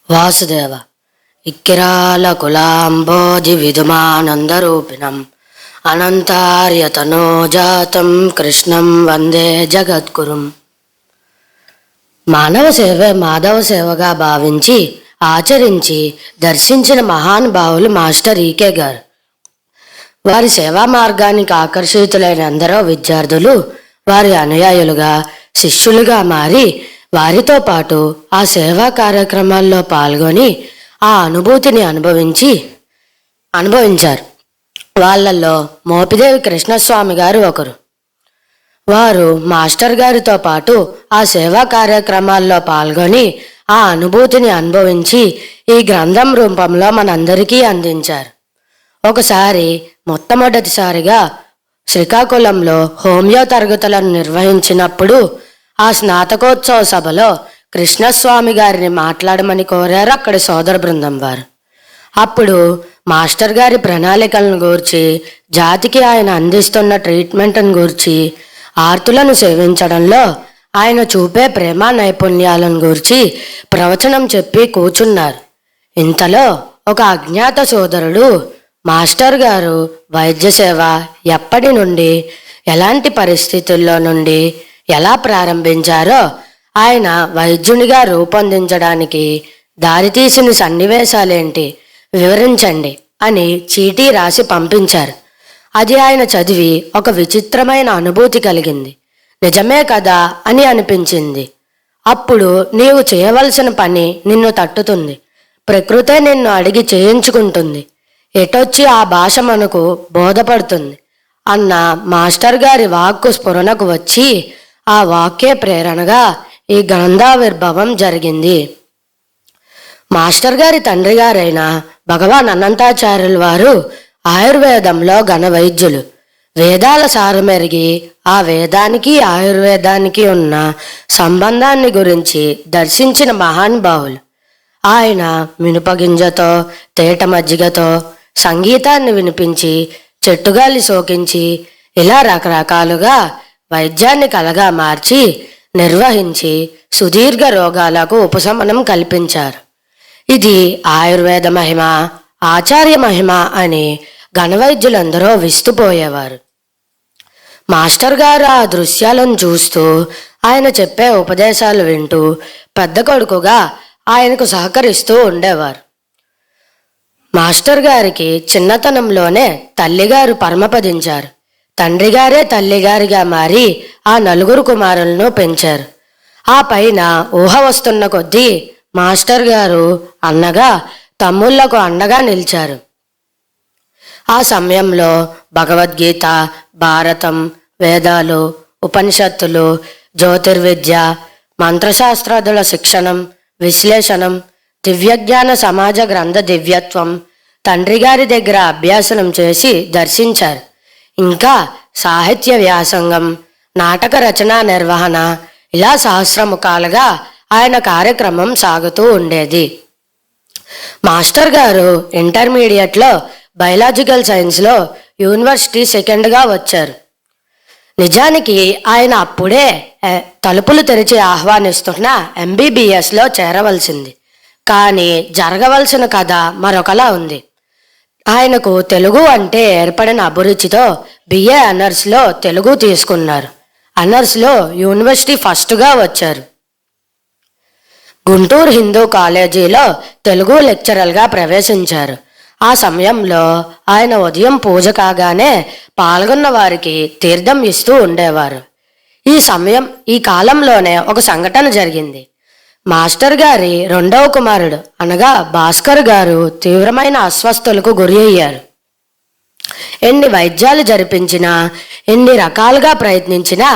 వాసుదేవ ఇక్కిరాల కులాంబోజి విధుమానందరూపిణం అనంతార్యతనోజాతం కృష్ణం వందే జగద్గురుం. మానవ సేవే మాధవ సేవగా భావించి ఆచరించి దర్శించిన మహానుభావులు మాస్టర్ ఈకే గారు. వారి సేవా మార్గానికి ఆకర్షితులైన ఎందరో విద్యార్థులు వారి అనుయాయులుగా శిష్యులుగా మారి వారితో పాటు ఆ సేవా కార్యక్రమాల్లో పాల్గొని ఆ అనుభూతిని అనుభవించారు. వాళ్ళల్లో మోపిదేవి కృష్ణస్వామి గారు ఒకరు. వారు మాస్టర్ గారితో పాటు ఆ సేవా కార్యక్రమాల్లో పాల్గొని ఆ అనుభూతిని అనుభవించి ఈ గ్రంథం రూపంలో మనందరికీ అందించారు. ఒకసారి మొట్టమొదటిసారిగా శ్రీకాకుళంలో హోమియో తరగతులను నిర్వహించినప్పుడు ఆ స్నాతకోత్సవ సభలో కృష్ణస్వామి గారిని మాట్లాడమని కోరారు అక్కడి సోదర బృందం వారు. అప్పుడు మాస్టర్ గారి ప్రణాళికలను గూర్చి, జాతికి ఆయన అందిస్తున్న ట్రీట్మెంట్ను గూర్చి, ఆర్తులను సేవించడంలో ఆయన చూపే ప్రేమ నైపుణ్యాలను గూర్చి ప్రవచనం చెప్పి కూర్చున్నారు. ఇంతలో ఒక అజ్ఞాత సోదరుడు, మాస్టర్ గారు వైద్య సేవ ఎప్పటి నుండి, ఎలాంటి పరిస్థితుల్లో నుండి ఎలా ప్రారంభించారో, ఆయన వైద్యునిగా రూపొందించడానికి దారితీసిన సన్నివేశాలేంటి వివరించండి అని చీటీ రాసి పంపించారు. అది ఆయన చదివి ఒక విచిత్రమైన అనుభూతి కలిగింది. నిజమే కదా అని అనిపించింది. అప్పుడు నీవు చేయవలసిన పని నిన్ను తట్టుతుంది, ప్రకృతే నిన్ను అడిగి చేయించుకుంటుంది, ఎటొచ్చి ఆ భాష మనకు బోధపడుతుంది అన్న మాస్టర్ గారి వాక్కు స్ఫురణకు వచ్చి ఆ వాక్యే ప్రేరణగా ఈ గ్రంథావిర్భావం జరిగింది. మాస్టర్ గారి తండ్రి గారైన భగవాన్ అనంతాచార్యుల వారు ఆయుర్వేదంలో ఘన వైద్యులు. వేదాల సారమెరిగి ఆ వేదానికి ఆయుర్వేదానికి ఉన్న సంబంధాన్ని గురించి దర్శించిన మహానుభావులు. ఆయన మినుపగింజతో తేట మజ్జిగతో సంగీతాన్ని వినిపించి, చెట్టుగాలి సోకించి, ఇలా రకరకాలుగా వైద్యాన్ని కలగా మార్చి నిర్వహించి సుదీర్ఘ రోగాలకు ఉపశమనం కల్పించారు. ఇది ఆయుర్వేద మహిమ, ఆచార్య మహిమ అని ఘనవైద్యులందరూ విస్తుపోయేవారు. మాస్టర్ గారు ఆ దృశ్యాలను చూస్తూ, ఆయన చెప్పే ఉపదేశాలు వింటూ పెద్ద కొడుకుగా ఆయనకు సహకరిస్తూ ఉండేవారు. మాస్టర్ గారికి చిన్నతనంలోనే తల్లిగారు పరమపదించారు. తండ్రిగారే తల్లిగారిగా మారి ఆ నలుగురు కుమారులను పెంచారు. ఆ పైన ఊహ వస్తున్న కొద్దీ మాస్టర్ గారు అన్నగా తమ్ముళ్లకు అండగా నిలిచారు. ఆ సమయంలో భగవద్గీత, భారతం, వేదాలు, ఉపనిషత్తులు, జ్యోతిర్విద్య, మంత్రశాస్త్రాదుల శిక్షణం, విశ్లేషణం, దివ్యజ్ఞాన సమాజ గ్రంథ దివ్యత్వం తండ్రిగారి దగ్గర అభ్యాసనం చేసి దర్శించారు. ఇంకా సాహిత్య వ్యాసంగం, నాటక రచనా నిర్వహణ, ఇలా సహస్రముఖాలుగా ఆయన కార్యక్రమం సాగుతూ ఉండేది. మాస్టర్ గారు ఇంటర్మీడియట్లో బయలాజికల్ సైన్స్లో యూనివర్సిటీ సెకండ్గా వచ్చారు. నిజానికి ఆయన అప్పుడే తలుపులు తెరిచి ఆహ్వానిస్తున్న MBBSలో చేరవలసింది. కానీ జరగవలసిన కథ మరొకలా ఉంది. ఆయనకు తెలుగు అంటే ఏర్పడిన అభిరుచితో BA ఆనర్స్లో తెలుగు తీసుకున్నారు. ఆనర్స్లో యూనివర్సిటీ ఫస్ట్గా వచ్చారు. గుంటూరు హిందూ కాలేజీలో తెలుగు లెక్చరర్గా ప్రవేశించారు. ఆ సమయంలో ఆయన ఉదయం పూజ కాగానే పాల్గొన్న వారికి తీర్థం ఇస్తూ ఉండేవారు. ఈ కాలంలోనే ఒక సంఘటన జరిగింది. మాస్టర్ గారి రెండవ కుమారుడు అనగా భాస్కర్ గారు తీవ్రమైన అస్వస్థతలకు గురి అయ్యారు. ఎన్ని వైద్యాలు జరిపించినా, ఎన్ని రకాలుగా ప్రయత్నించినా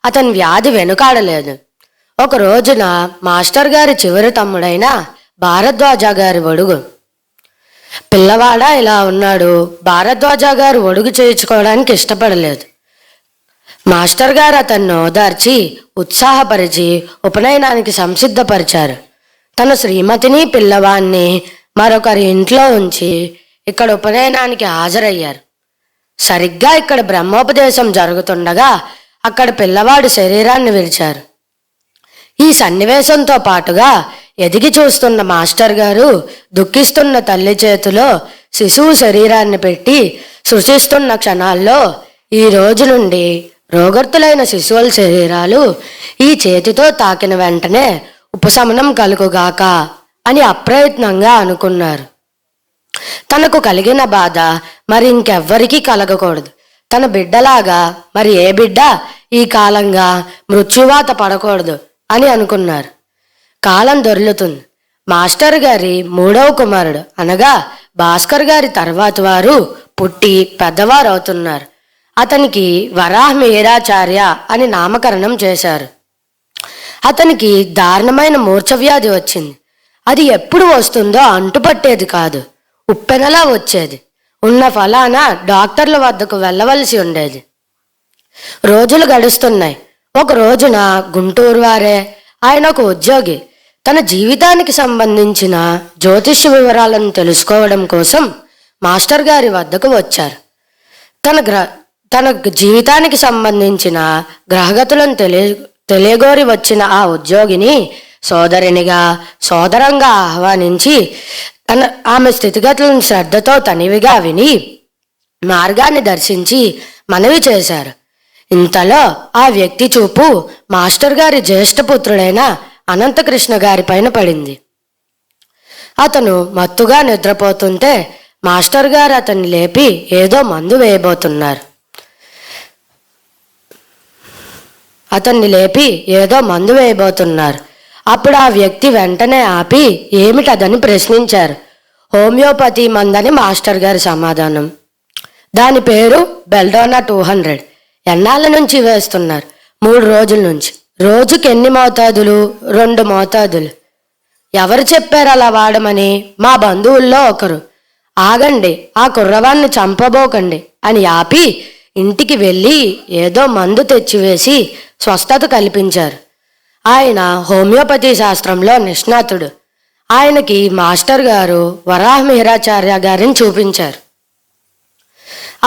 అతని వ్యాధి వెనుకాడలేదు. ఒక రోజున మాస్టర్ గారి చివరి తమ్ముడైన భారద్వాజ గారి ఒడుగు, పిల్లవాడా ఇలా ఉన్నాడు, భారద్వాజ గారు ఒడుగు చేయించుకోవడానికి ఇష్టపడలేదు. మాస్టర్ గారు అతన్ని ఓదార్చి ఉత్సాహపరిచి ఉపనయనానికి సంసిద్ధపరిచారు. తన శ్రీమతిని పిల్లవాడిని మరొకరి ఇంట్లో ఉంచి ఇక్కడ ఉపనయనానికి హాజరయ్యారు. సరిగ్గా ఇక్కడ బ్రహ్మోపదేశం జరుగుతుండగా అక్కడ పిల్లవాడు శరీరాన్ని విడిచారు. ఈ సన్నివేశంతో పాటుగా ఎదిగి చూస్తున్న మాస్టర్ గారు దుఃఖిస్తున్న తల్లి చేతిలో శిశువు శరీరాన్ని పెట్టి సృష్టిస్తున్న క్షణాల్లో ఈ రోజు నుండి రోగర్తులైన శిశువుల శరీరాలు ఈ చేతితో తాకిన వెంటనే ఉపశమనం కలుగుగాక అని అప్రయత్నంగా అనుకున్నారు. తనకు కలిగిన బాధ మరి ఇంకెవ్వరికీ కలగకూడదు. తన బిడ్డలాగా మరి ఏ బిడ్డ ఈ కాలంగా మృత్యువాత పడకూడదు అని అనుకున్నారు. కాలం దొర్లుతుంది. మాస్టర్ గారి 3వ కుమారుడు అనగా భాస్కర్ గారి తర్వాత వారు పుట్టి పెద్దవారు అవుతున్నారు. అతనికి వరాహ మీరాచార్య అని నామకరణం చేశారు. అతనికి దారుణమైన మూర్ఛవ్యాధి వచ్చింది. అది ఎప్పుడు వస్తుందో అంటుపట్టేది కాదు, ఉప్పెనలా వచ్చేది. ఉన్న ఫలానా డాక్టర్ల వద్దకు వెళ్ళవలసి ఉండేది. రోజులు గడుస్తున్నాయి. ఒక రోజున గుంటూరు వారే, ఆయన ఒక ఉద్యోగి, తన జీవితానికి సంబంధించిన జ్యోతిష్య వివరాలను తెలుసుకోవడం కోసం మాస్టర్ గారి వద్దకు వచ్చారు. తన జీవితానికి సంబంధించిన గ్రహగతులను తెలియగోరి వచ్చిన ఆ ఉద్యోగిని సోదరినిగా సోదరంగా ఆహ్వానించి ఆమె స్థితిగతులను శ్రద్ధతో తనివిగా విని మార్గాన్ని దర్శించి మనవి చేశారు. ఇంతలో ఆ వ్యక్తి చూపు మాస్టర్ గారి జ్యేష్ఠపుత్రుడైన అనంతకృష్ణ గారి పైన పడింది. అతను మత్తుగా నిద్రపోతుంటే మాస్టర్ గారు అతన్ని లేపి ఏదో మందు వేయబోతున్నారు. అప్పుడు ఆ వ్యక్తి వెంటనే ఆపి ఏమిటదని ప్రశ్నించారు. హోమియోపతి మందని మాస్టర్ గారి సమాధానం. దాని పేరు బెల్డోనా 200. ఎన్నాళ్ళ నుంచి వేస్తున్నారు? 3 రోజుల నుంచి. రోజుకి ఎన్ని మోతాదులు? 2 మోతాదులు. ఎవరు చెప్పారు అలా వాడమని? మా బంధువుల్లో ఒకరు. ఆగండి, ఆ కుర్రవాన్ని చంపబోకండి అని ఆపి ఇంటికి వెళ్ళి ఏదో మందు తెచ్చివేసి స్వస్థత కల్పించారు. ఆయన హోమియోపతి శాస్త్రంలో నిష్ణాతుడు. ఆయనకి మాస్టర్ గారు వరాహ మీరాచార్య గారిని చూపించారు.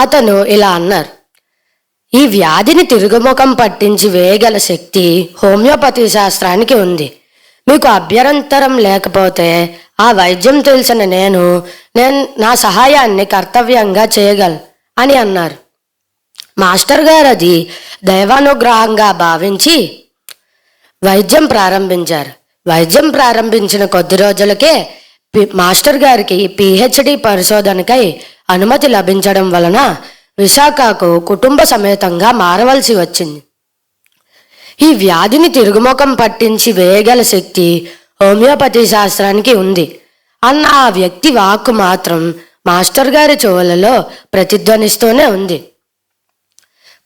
అతను ఇలా అన్నారు, ఈ వ్యాధిని తిరుగుముఖం పట్టించి వేయగల శక్తి హోమియోపతి శాస్త్రానికి ఉంది. మీకు అభ్యంతరం లేకపోతే ఆ వైద్యం తెలిసిన నేను నా సహాయాన్ని కర్తవ్యంగా చేయగలను అని అన్నారు. మాస్టర్ గారు అది దైవానుగ్రహంగా భావించి వైద్యం ప్రారంభించారు. వైద్యం ప్రారంభించిన కొద్ది రోజులకే మాస్టర్ గారికి PhD పరిశోధనకై అనుమతి లభించడం వలన విశాఖకు కుటుంబ సమేతంగా మారవలసి వచ్చింది. ఈ వ్యాధిని తిరుగుముఖం పట్టించి వేయగల శక్తి హోమియోపతి శాస్త్రానికి ఉంది అన్న ఆ వ్యక్తి వాక్కు మాత్రం మాస్టర్ గారి చెవులలో ప్రతిధ్వనిస్తూనే ఉంది.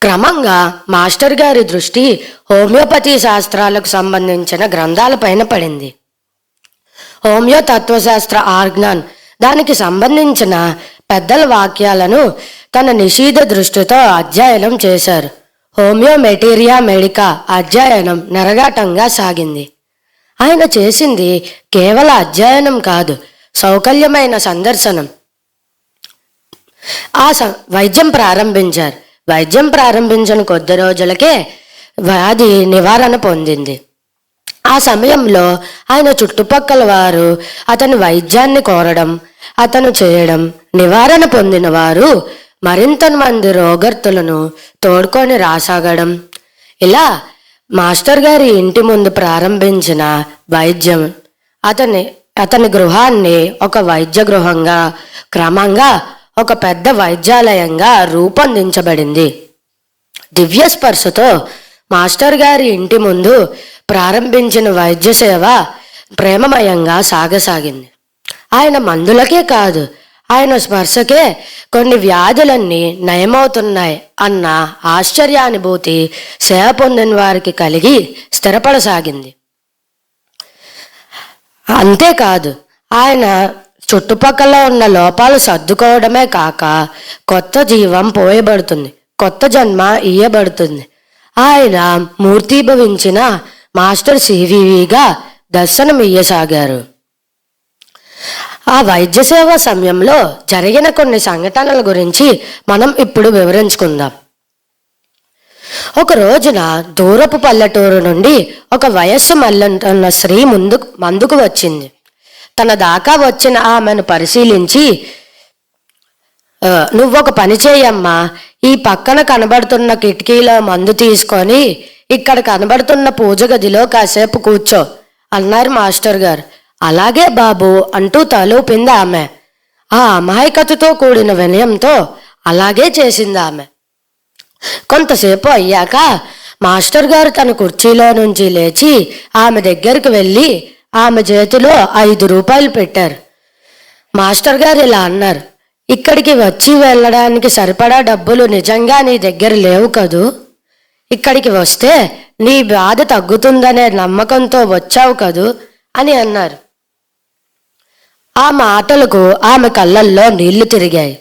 క్రమంగా మాస్టర్ గారి దృష్టి హోమియోపతి శాస్త్రాలకు సంబంధించిన గ్రంథాలపైన పడింది. హోమియో తత్వశాస్త్ర ఆర్గ్నాన్, దానికి సంబంధించిన పెద్దల వాక్యాలను తన నిషీధ దృష్టితో అధ్యయనం చేశారు. హోమియో మెటీరియా మెడికా అధ్యయనం నిరగాటంగా సాగింది. ఆయన చేసింది కేవల అధ్యయనం కాదు, సౌకల్యమైన సందర్శనం. వైద్యం ప్రారంభించారు. వైద్యం ప్రారంభించిన కొద్ది రోజులకే వ్యాధి నివారణ పొందింది. ఆ సమయంలో ఆయన చుట్టుపక్కల వారు అతని వైద్యాన్ని కోరడం, అతను చేయడం, నివారణ పొందిన వారు మరింత మంది రోగర్తులను తోడుకొని రాసాగడం. ఇలా మాస్టర్ గారి ఇంటి ముందు ప్రారంభించిన వైద్యం అతని గృహాన్ని ఒక వైద్య గృహంగా, క్రమంగా ఒక పెద్ద వైద్యాలయంగా రూపొందించబడింది. దివ్య స్పర్శతో మాస్టర్ గారి ఇంటి ముందు ప్రారంభించిన వైద్య సేవ ప్రేమమయంగా సాగసాగింది. ఆయన మందులకే కాదు, ఆయన స్పర్శకే కొన్ని వ్యాధులన్నీ నయమవుతున్నాయి అన్న ఆశ్చర్యానుభూతి సేవ పొందిన వారికి కలిగి స్థిరపడసాగింది. అంతేకాదు, ఆయన చుట్టుపక్కల ఉన్న లోపాలు సర్దుకోవడమే కాక కొత్త జీవం పోయబడుతుంది, కొత్త జన్మ ఇయ్యబడుతుంది. ఆయన మూర్తీభవించిన మాస్టర్ CVVగా దర్శనమియ్యసాగారు. ఆ వైద్య సేవ సమయంలో జరిగిన కొన్ని సంఘటనల గురించి మనం ఇప్పుడు వివరించుకుందాం. ఒక రోజున దూరపు పల్లెటూరు నుండి ఒక వయస్సు మళ్ళుంటున్న స్త్రీ మందుకు వచ్చింది. తన దాకా వచ్చిన ఆమెను పరిశీలించి, నువ్వొక పని చేయమ్మా, ఈ పక్కన కనబడుతున్న కిటికీలో మందు తీసుకొని ఇక్కడ కనబడుతున్న పూజ గదిలో కాసేపు కూర్చో అన్నారు మాస్టర్ గారు. అలాగే బాబు అంటూ తలూపింది ఆమె. ఆ అమాయకతతో కూడిన వినయంతో అలాగే చేసింది ఆమె. కొంతసేపు అయ్యాక మాస్టర్ గారు తన కుర్చీలో నుంచి లేచి ఆమె దగ్గరికి వెళ్ళి ఆమె చేతిలో 5 రూపాయలు పెట్టారు. మాస్టర్ గారు ఇలా అన్నారు, ఇక్కడికి వచ్చి వెళ్ళడానికి సరిపడా డబ్బులు నిజంగా నీ దగ్గర లేవు కదూ? ఇక్కడికి వస్తే నీ బాధ తగ్గుతుందనే నమ్మకంతో వచ్చావు కదూ అని అన్నారు. ఆ మాటలకు ఆమె కళ్ళల్లో నీళ్లు తిరిగాయి.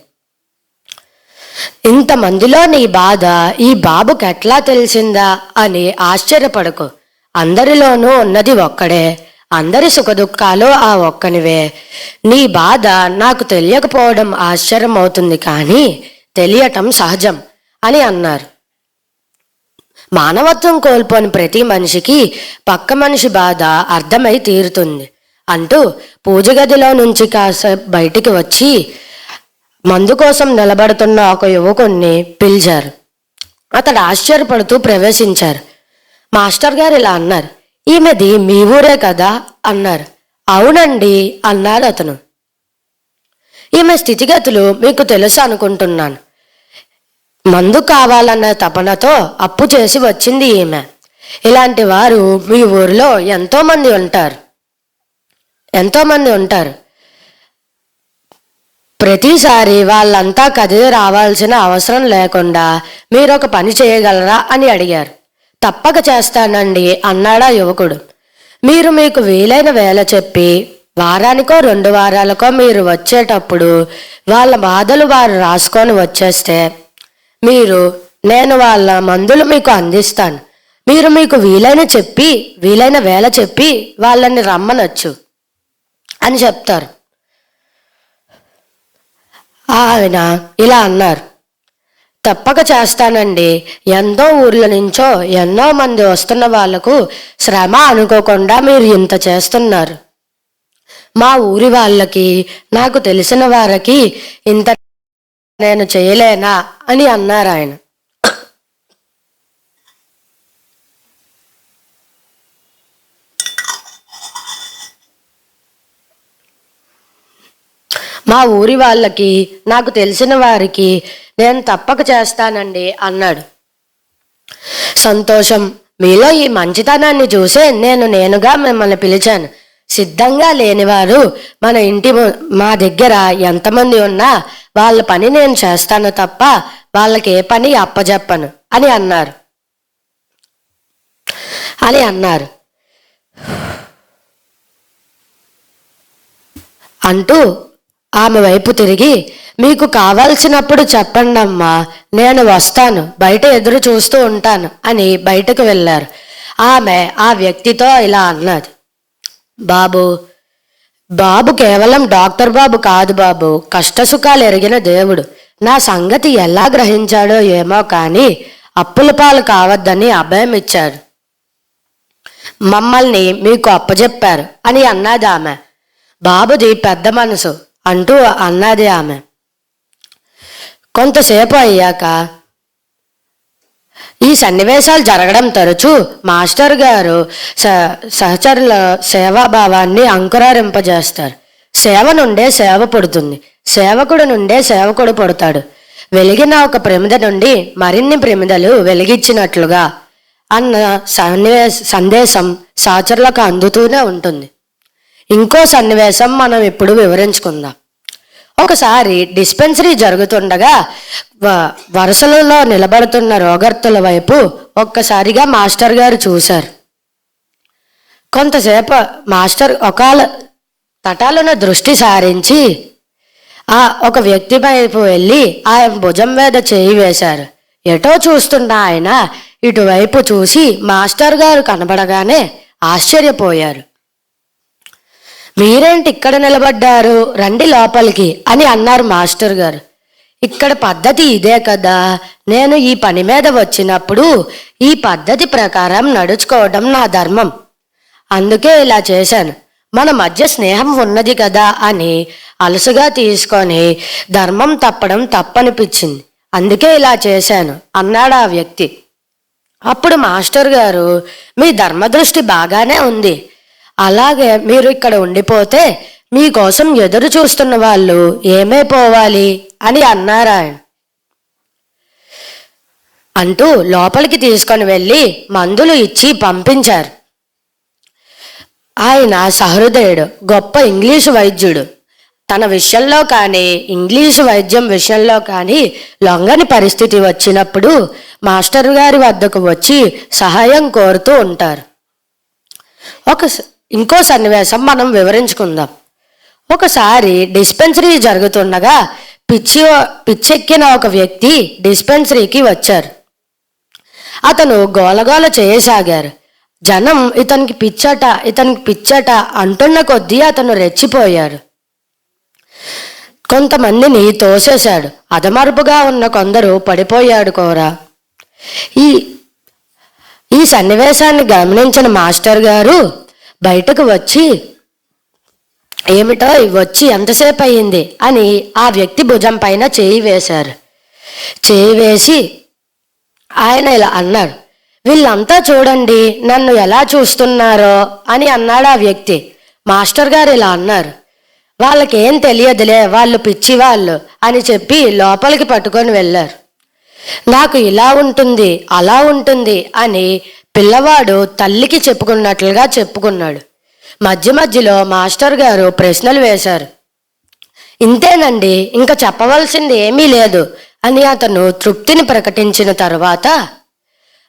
ఇంతమందిలో నీ బాధ ఈ బాబుకి ఎట్లా తెలిసిందా అని ఆశ్చర్యపడకు. అందరిలోనూ ఉన్నది ఒక్కడే, అందరి సుఖదుఖాలు ఆ ఒక్కనివే. నీ బాధ నాకు తెలియకపోవడం ఆశ్చర్యం అవుతుంది, కానీ తెలియటం సహజం అని అన్నారు. మానవత్వం కోల్పోని ప్రతి మనిషికి పక్క మనిషి బాధ అర్థమై తీరుతుంది అంటూ పూజ గదిలో నుంచి కాసేపు బయటికి వచ్చి మందు కోసం నిలబడుతున్న ఒక యువకుణ్ణి పిలిచారు. అతడు ఆశ్చర్యపడుతూ ప్రవేశించారు. మాస్టర్ గారు ఇలా అన్నారు, ఈమెది మీ ఊరే కదా అన్నారు. అవునండి అన్నాడు అతను. ఈమె స్థితిగతులు మీకు తెలుసు అనుకుంటున్నాను. మందు కావాలన్న తపనతో అప్పు చేసి వచ్చింది ఈమె. ఇలాంటి వారు మీ ఊరిలో ఎంతోమంది ఉంటారు. ప్రతిసారి వాళ్ళంతా కదిలి రావాల్సిన అవసరం లేకుండా మీరొక పని చేయగలరా అని అడిగారు. తప్పక చేస్తానండి అన్నాడా యువకుడు. మీరు మీకు వీలైన వేళ చెప్పి వారానికో 2 వారాలకో మీరు వచ్చేటప్పుడు వాళ్ళ బాధలు వారు రాసుకొని వచ్చేస్తే నేను వాళ్ళ మందులు మీకు అందిస్తాను. మీరు మీకు వీలైన వేళ చెప్పి వాళ్ళని రమ్మనొచ్చు అని చెప్తారు. ఆయన ఇలా అన్నారు, తప్పక చేస్తానండి. ఎంతో ఊర్ల నుంచో ఎన్నో మంది వస్తున్న వాళ్లకు శ్రమ అనుకోకుండా మీరు ఇంత చేస్తున్నారు. మా ఊరి వాళ్ళకి, నాకు తెలిసిన వారికి ఇంత నేను చేయలేనా అని అన్నారు ఆయన. మా ఊరి వాళ్ళకి, నాకు తెలిసిన వారికి నేను తప్పక చేస్తానండి అన్నాడు. సంతోషం. మీలో ఈ మంచితనాన్ని చూసే నేనుగా మిమ్మల్ని పిలిచాను. సిద్ధంగా లేనివారు మా దగ్గర ఎంతమంది ఉన్నా వాళ్ళ పని నేను చేస్తాను తప్ప వాళ్ళకి ఏ పని అప్పజెప్పను అని అన్నారు అంటూ ఆమె వైపు తిరిగి, మీకు కావాల్సినప్పుడు చెప్పండి అమ్మా, నేను వస్తాను, బయట ఎదురు చూస్తూ ఉంటాను అని బయటకు వెళ్ళారు. ఆమె ఆ వ్యక్తితో ఇలా అన్నది, బాబు కేవలం డాక్టర్ బాబు కాదు బాబు, కష్టసుఖాలు ఎరిగిన దేవుడు. నా సంగతి ఎలా గ్రహించాడో ఏమో కానీ అప్పుల పాలు కావద్దని అభయం ఇచ్చాడు. మమ్మల్ని మీకు అప్పజెప్పారు అని అన్నది ఆమె. బాబుది పెద్ద మనసు అంటూ అన్నది ఆమె. కొంతసేపు అయ్యాక, ఈ సన్నివేశాలు జరగడం తరచూ మాస్టర్ గారు సహచరుల సేవాభావాన్ని అంకురారింపజేస్తారు. సేవ నుండే సేవ పుడుతుంది, సేవకుడు నుండే సేవకుడు పుడతాడు. వెలిగిన ఒక ప్రమిద నుండి మరిన్ని ప్రమిదలు వెలిగించినట్లుగా అన్న సందేశం సహచరులకు అందుతూనే ఉంటుంది. ఇంకో సన్నివేశం మనం ఇప్పుడు వివరించుకుందాం. ఒకసారి డిస్పెన్సరీ జరుగుతుండగా వరుసలలో నిలబడుతున్న రోగర్తుల వైపు ఒక్కసారిగా మాస్టర్ గారు చూశారు. కొంతసేపు మాస్టర్ తటాలున దృష్టి సారించి ఒక వ్యక్తి వైపు వెళ్ళి ఆయన భుజం మీద చేయి వేశారు. ఎటో చూస్తున్న ఆయన ఇటువైపు చూసి మాస్టర్ గారు కనబడగానే ఆశ్చర్యపోయారు. మీరేంటి ఇక్కడ నిలబడ్డారు, రండి లోపలికి అని అన్నారు మాస్టర్ గారు. ఇక్కడ పద్ధతి ఇదే కదా, నేను ఈ పని మీద వచ్చినప్పుడు ఈ పద్ధతి ప్రకారం నడుచుకోవడం నా ధర్మం, అందుకే ఇలా చేశాను. మన మధ్య స్నేహం ఉన్నది కదా అని అలసుగా తీసుకొని ధర్మం తప్పడం తప్పనిపించింది, అందుకే ఇలా చేశాను అన్నాడు ఆ వ్యక్తి. అప్పుడు మాస్టర్ గారు, మీ ధర్మదృష్టి బాగానే ఉంది, అలాగే మీరు ఇక్కడ ఉండిపోతే మీకోసం ఎదురు చూస్తున్న వాళ్ళు ఏమైపోవాలి అని అన్నారు ఆయన. అంటూ లోపలికి తీసుకొని వెళ్ళి మందులు ఇచ్చి పంపించారు. ఆయన సహృదయుడు, గొప్ప ఇంగ్లీషు వైద్యుడు. తన విషయంలో కానీ ఇంగ్లీషు వైద్యం విషయంలో కానీ లొంగని పరిస్థితి వచ్చినప్పుడు మాస్టర్ గారి వద్దకు వచ్చి సహాయం కోరుతూ ఉంటారు. ఇంకో సన్నివేశం మనం వివరించుకుందాం. ఒకసారి డిస్పెన్సరీ జరుగుతుండగా పిచ్చెక్కిన ఒక వ్యక్తి డిస్పెన్సరీకి వచ్చారు. అతను గోలగోల చేయసాగారు. జనం ఇతనికి పిచ్చట అంటున్న కొద్దీ అతను రెచ్చిపోయారు. కొంతమందిని తోసేశాడు. అధమరుపుగా ఉన్న కొందరు పడిపోయాడు కోరా. ఈ సన్నివేశాన్ని గమనించిన మాస్టర్ గారు బయటకు వచ్చి, ఏమిటో వచ్చి ఎంతసేపు అయ్యింది అని ఆ వ్యక్తి భుజం పైన చేయి వేశారు. చేయి వేసి ఆయన ఇలా అన్నారు, వీళ్ళంతా చూడండి నన్ను ఎలా చూస్తున్నారో అని అన్నాడు ఆ వ్యక్తి. మాస్టర్ గారు ఇలా అన్నారు, వాళ్ళకేం తెలియదులే, వాళ్ళు పిచ్చివాళ్ళు అని చెప్పి లోపలికి పట్టుకొని వెళ్ళారు. నాకు ఇలా ఉంటుంది అలా ఉంటుంది అని పిల్లవాడు తల్లికి చెప్పుకున్నట్లుగా చెప్పుకున్నాడు. మధ్య మధ్యలో మాస్టర్ గారు ప్రశ్నలు వేశారు. ఇంతేనండి, ఇంకా చెప్పవలసింది ఏమీ లేదు అని అతను తృప్తిని ప్రకటించిన తరువాత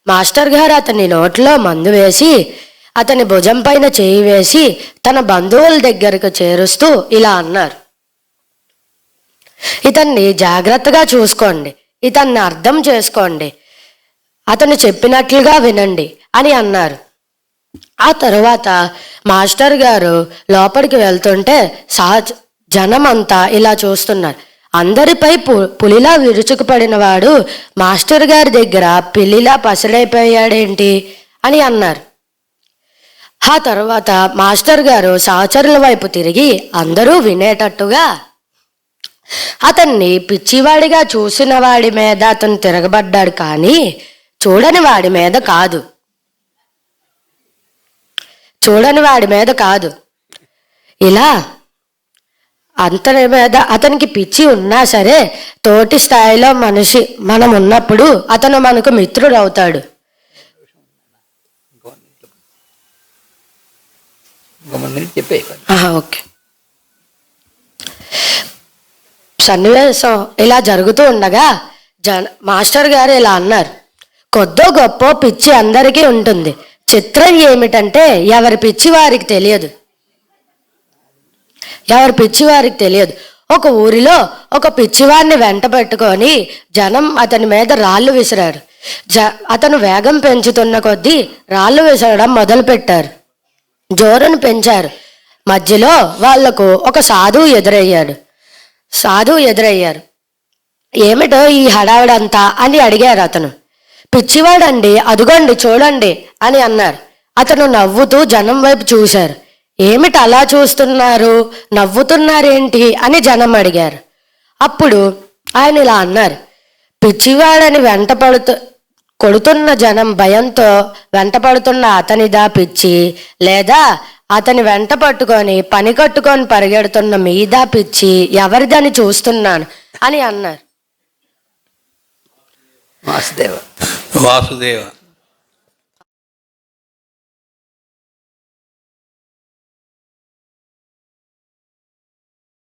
మాస్టర్ గారు అతని నోట్లో మందు వేసి అతని భుజం పైన చేయి వేసి తన బంధువుల దగ్గరకు చేరుస్తూ ఇలా అన్నారు, ఇతన్ని జాగ్రత్తగా చూసుకోండి, ఇతన్ని అర్థం చేసుకోండి, అతను చెప్పినట్లుగా వినండి అని అన్నారు. ఆ తరువాత మాస్టర్ గారు లోపలికి వెళ్తుంటే జనం అంతా ఇలా చూస్తున్నారు. అందరిపై పులిలా విరుచుకుపడిన వాడు మాస్టర్ గారి దగ్గర పిల్లిలా పసడైపోయాడేంటి అని అన్నారు. ఆ తర్వాత మాస్టర్ గారు సహచరుల వైపు తిరిగి అందరూ వినేటట్టుగా అతన్ని పిచ్చివాడిగా చూసిన వాడి మీద అతను తిరగబడ్డాడు, కానీ చూడని వాడి మీద కాదు, చూడని వాడి మీద కాదు. ఇలా అంతని మీద అతనికి పిచ్చి ఉన్నా సరే తోటి స్థాయిలో మనిషి మనం ఉన్నప్పుడు అతను మనకు మిత్రుడు అవుతాడు. ఓకే. సన్నివేశం ఇలా జరుగుతూ ఉండగా మాస్టర్ గారు ఇలా అన్నారు, కొద్దో గొప్ప పిచ్చి అందరికీ ఉంటుంది, చిత్రం ఏమిటంటే ఎవరి పిచ్చి వారికి తెలియదు, ఎవరి పిచ్చి వారికి తెలియదు. ఒక ఊరిలో ఒక పిచ్చివాడిని వెంట పెట్టుకొని జనం అతని మీద రాళ్ళు విసిరారు. అతను వేగం పెంచుతున్న కొద్దీ రాళ్ళు విసరడం మొదలు పెట్టారు, జోరును పెంచారు. మధ్యలో వాళ్లకు ఒక సాధువు ఎదురయ్యారు. ఏమిటో ఈ హడావిడంతా అని అడిగారు. అతను, పిచ్చివాడండి, అదుగోండి చూడండి అని అన్నారు. అతను నవ్వుతూ జనం వైపు చూశారు. ఏమిటి అలా చూస్తున్నారు, నవ్వుతున్నారేంటి అని జనం అడిగారు. అప్పుడు ఆయన ఇలా అన్నారు, పిచ్చివాడని కొడుతున్న జనం భయంతో వెంటపడుతున్న అతనిదా పిచ్చి, లేదా అతని వెంట పట్టుకొని పని కట్టుకొని పరిగెడుతున్న మీదా పిచ్చి, ఎవరిదని చూస్తున్నాను అని అన్నారు. వాసుదేవ